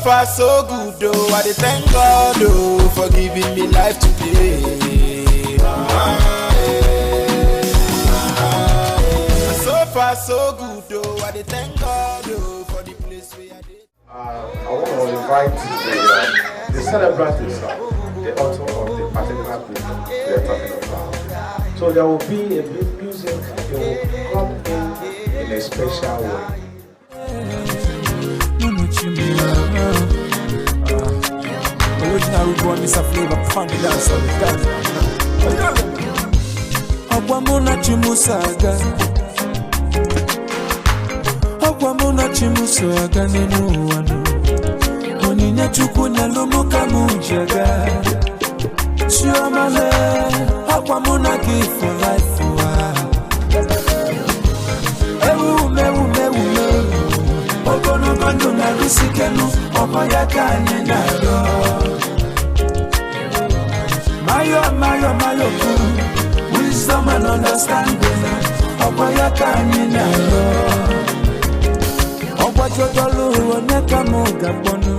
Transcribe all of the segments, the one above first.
far so good though, I dey thank God oh, for giving me life today. So far so good though, I dey thank God oh, for the place where I did. I want to invite the celebrant himself, the author of the particular book we are talking about. So there will be a bit music, it will come in a special way. Original root one is a flavor, funky dance on the dance. Akwamuna chimusaga, akwamuna chimusaga nenu wanu. Oninya chukunya lumuka mujaga. Shiomale, akwamuna give for life Ogono gondo na risikenu, omayaka nyenado. Mayo, wisdom and understanding. Omayaka nyenado. Okwajodolu oneka moga bono.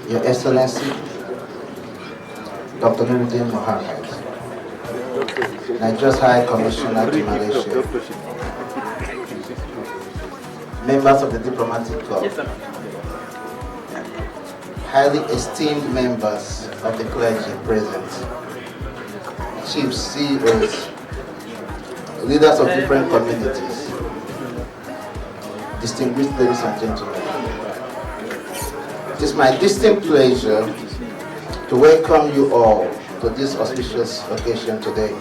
Your Excellency, Dr.Nuredeen Mohammed, Nigeria's High Commissioner to Malaysia, members of the diplomatic corps, highly esteemed members of the clergy present, chiefs, CEOs, leaders of different communities, distinguished ladies and gentlemen. It is my distinct pleasure to welcome you all to this auspicious occasion today.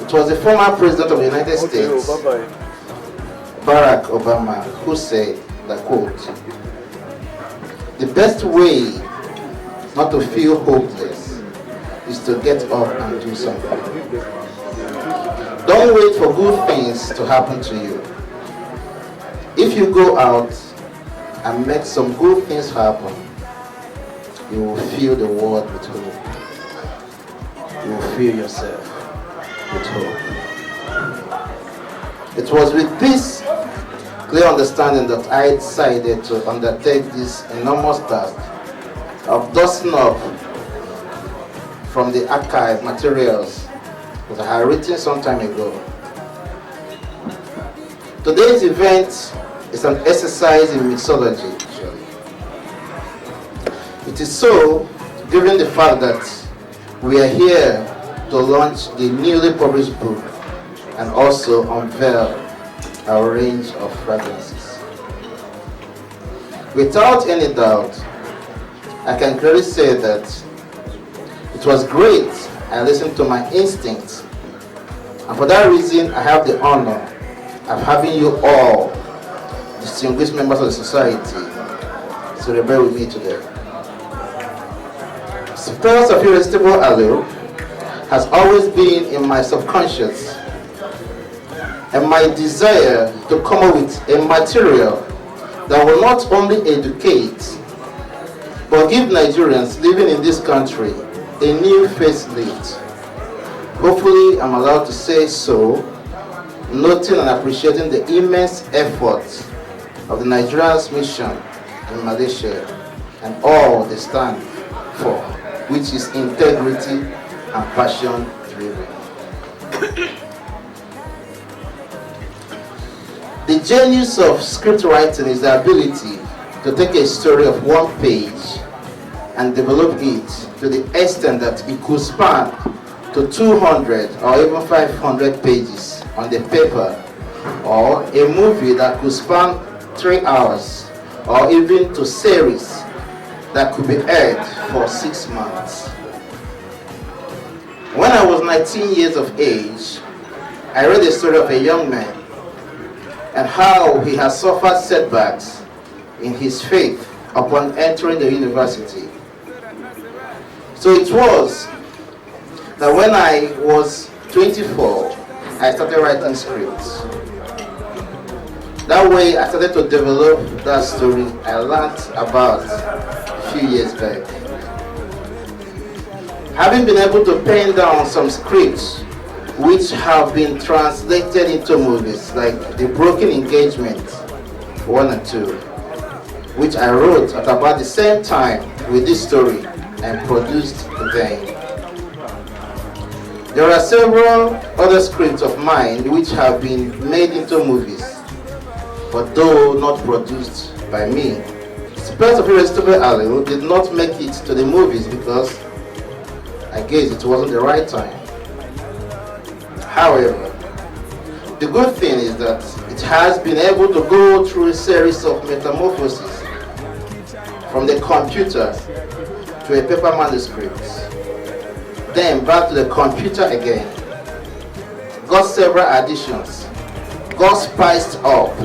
It was the former President of the United States, Barack Obama, who said, the quote, "The best way not to feel hopeless is to get up and do something." Don't wait for good things to happen to you. If you go out and make some good things happen, you will fill the world with hope. You will fill yourself with hope. It was with this clear understanding that I decided to undertake this enormous task of dusting up from the archive materials that I had written some time ago. Today's event is an exercise in mixology, actually. It is so, given the fact that we are here to launch the newly published book and also unveil our range of fragrances. Without any doubt, I can clearly say that it was great. I listened to my instincts, and for that reason, I have the honor of having you all, distinguished members of the society, celebrate with me today. Spells of irresistible allure has always been in my subconscious, and my desire to come up with a material that will not only educate, but give Nigerians living in this country a new facelift. Hopefully, I'm allowed to say so, noting and appreciating the immense efforts of the Nigerians' mission in Malaysia and all they stand for, which is integrity and passion driven. The genius of script writing is the ability to take a story of one page and develop it to the extent that it could span to 200 or even 500 pages on the paper, or a movie that could span 3 hours, or even to series that could be aired for 6 months. When I was 19 years of age, I read the story of a young man and how he has suffered setbacks in his faith upon entering the university. So it was that when I was 24, I started writing scripts. That way I started to develop that story I learned about a few years back. Having been able to pen down some scripts which have been translated into movies like The Broken Engagement 1 and 2, which I wrote at about the same time with this story and produced then. There are several other scripts of mine which have been made into movies, but though not produced by me. Spirit of Irresistible Alley did not make it to the movies because I guess it wasn't the right time. However, the good thing is that it has been able to go through a series of metamorphoses from the computer to a paper manuscript, then back to the computer again, got several additions, got spiced up,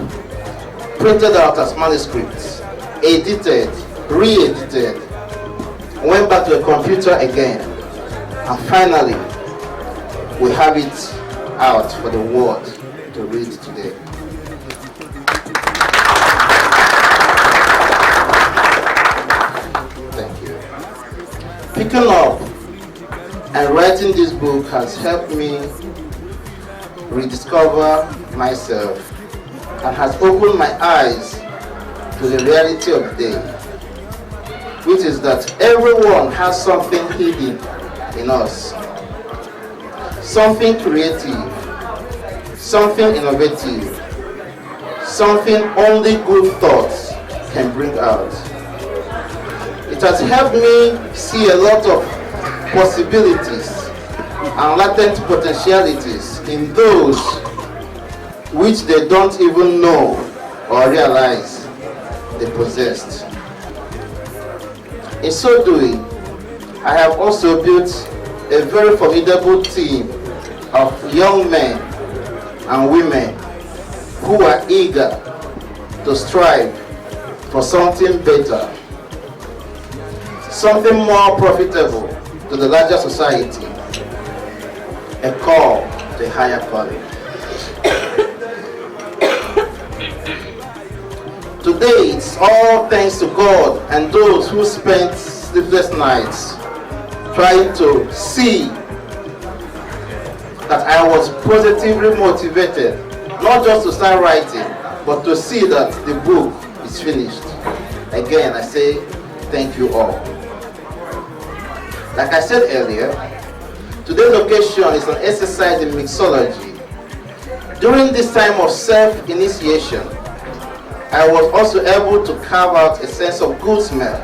printed out as manuscripts, edited, re-edited, went back to the computer again, and finally we have it out for the world to read today. Thank you. Picking up and writing this book has helped me rediscover myself and has opened my eyes to the reality of the day, which is that everyone has something hidden in us, something creative, something innovative, something only good thoughts can bring out. It has helped me see a lot of possibilities and latent potentialities in those which they don't even know or realize they possessed. In so doing, I have also built a very formidable team of young men and women who are eager to strive for something better, something more profitable to the larger society, a call to a higher calling. Today, it's all thanks to God and those who spent sleepless nights trying to see that I was positively motivated, not just to start writing, but to see that the book is finished. Again, I say thank you all. Like I said earlier, today's occasion is an exercise in mixology. During this time of self-initiation, I was also able to carve out a sense of good smell.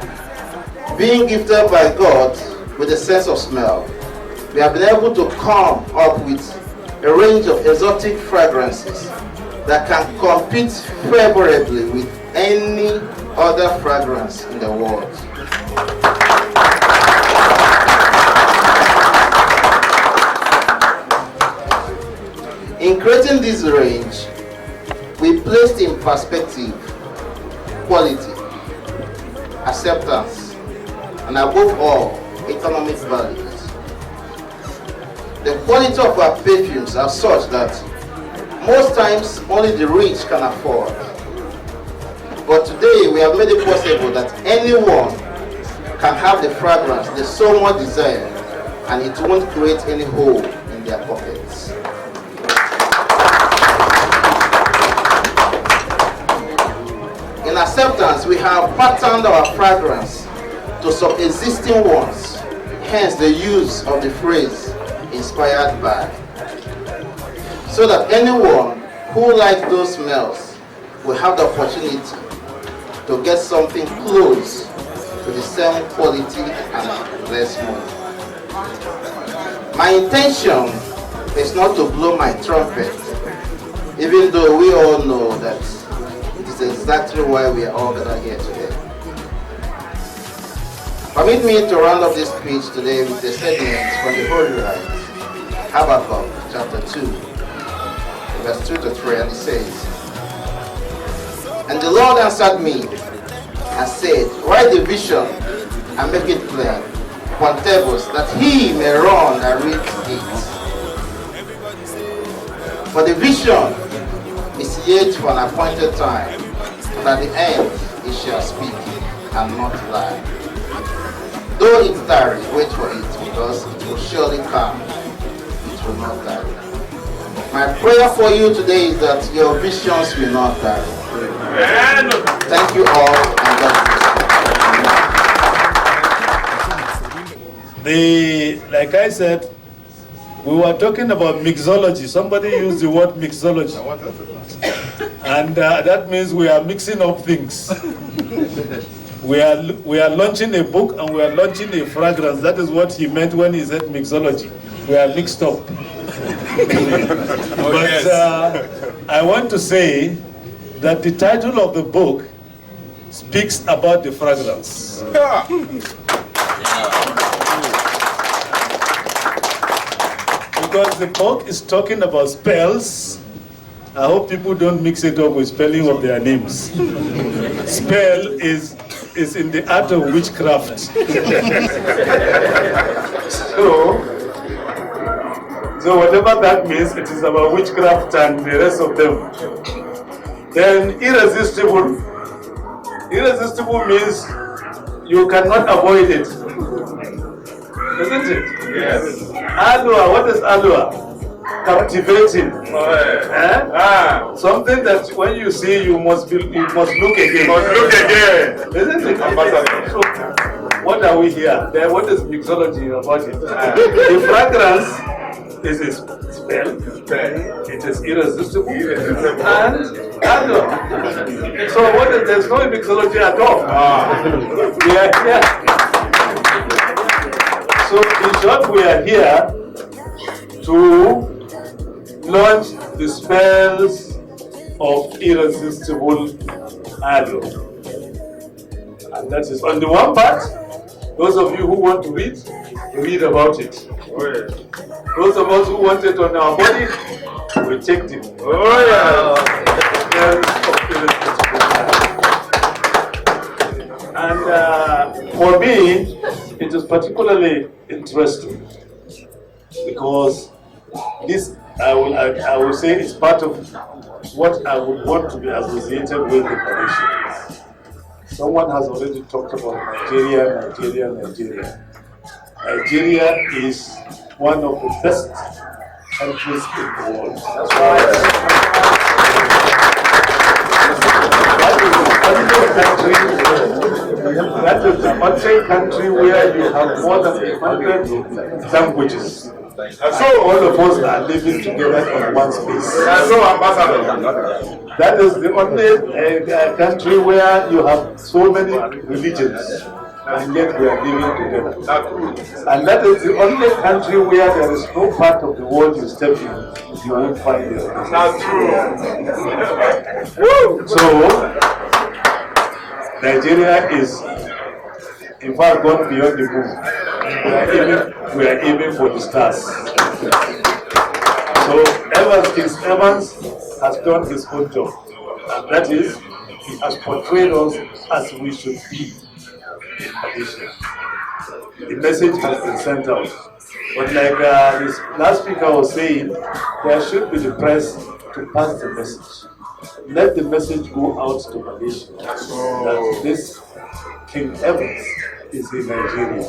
Being gifted by God with a sense of smell, we have been able to come up with a range of exotic fragrances that can compete favorably with any other fragrance in the world. In creating this range, we placed in perspective quality, acceptance, and above all, economic values. The quality of our perfumes are such that most times only the rich can afford. But today we have made it possible that anyone can have the fragrance they so much desire, and it won't create any hole in their pockets. In acceptance, we have patterned our fragrance to some existing ones, hence the use of the phrase inspired by, so that anyone who likes those smells will have the opportunity to get something close to the same quality and less money. My intention is not to blow my trumpet, even though we all know that it is exactly why we are all gathered here today. Permit me to round up this speech today with a statement from the Holy Writers, Habakkuk chapter 2, verse 2 to 3, and it says, "And the Lord answered me and said, write the vision and make it plain upon tables, that he may run and read it. For the vision is yet for an appointed time, and at the end it shall speak and not lie. Though it tarry, wait for it, because it will surely come, it will not tarry." My prayer for you today is that your visions will not die. Thank you all, and God bless. Like I said, we were talking about mixology. Somebody used the word mixology. And that means we are mixing up things. We are launching a book and we are launching a fragrance. That is what he meant when he said mixology. We are mixed up. But I want to say that the title of the book speaks about the fragrance. Because the book is talking about spells. I hope people don't mix it up with spelling of their names. Spell is in the art of witchcraft. So whatever that means, it is about witchcraft and the rest of them. Then irresistible. Irresistible means you cannot avoid it. Isn't it? Yes. Allure, what is allure? Captivating. Something that when you see you must look again. Isn't it? So, what are we here? Then what is mixology about it? The fragrance is a spell. It is irresistible. And allure. So there's no mixology at all. Yeah. So in short, we are here to launch the spells of irresistible allure. And that is on the one part. Those of you who want to read about it. Those of us who want it on our body, we take it. And for me, it is particularly interesting because this, I will say, is part of what I would want to be associated with the foundation. Someone has already talked about Nigeria. Nigeria is one of the best countries in the world. That's why that is the only country where you have more than 100 languages. So all of us are living together in one space. That is the only country where you have so many religions, and yet we are living together. And that is the only country where there is no part of the world you step in, you won't find it. That's true. So Nigeria is, in fact, gone beyond the moon. We are aiming for the stars. So King Evans has done his own job. And that is, he has portrayed us as we should be in Malaysia. The message has been sent out. But like this last speaker was saying, there should be the press to pass the message. Let the message go out to Malaysia that this King Evans is in Nigeria.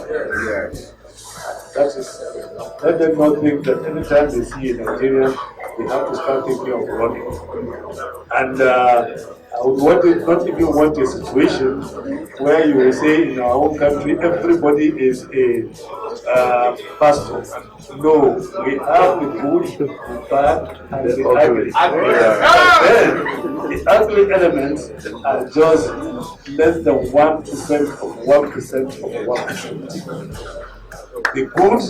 That is, let them not think that anytime they see a Nigerian, they have to start thinking of running. And I would not even want a situation where you will say in our own country everybody is a pastor. No, we have the good, the bad, and the ugly. Then the ugly elements are just less than 1% of 1% of 1%. The good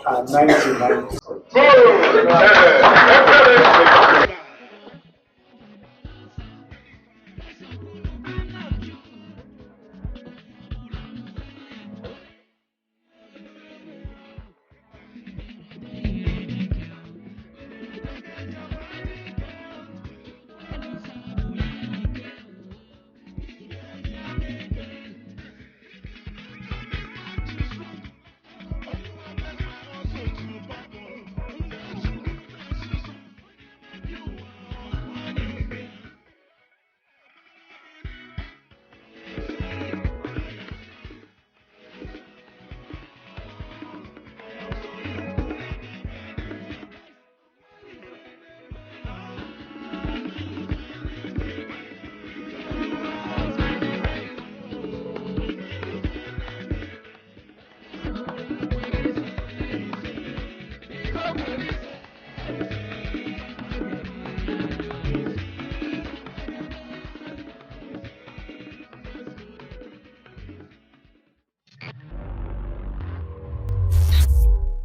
are 99%.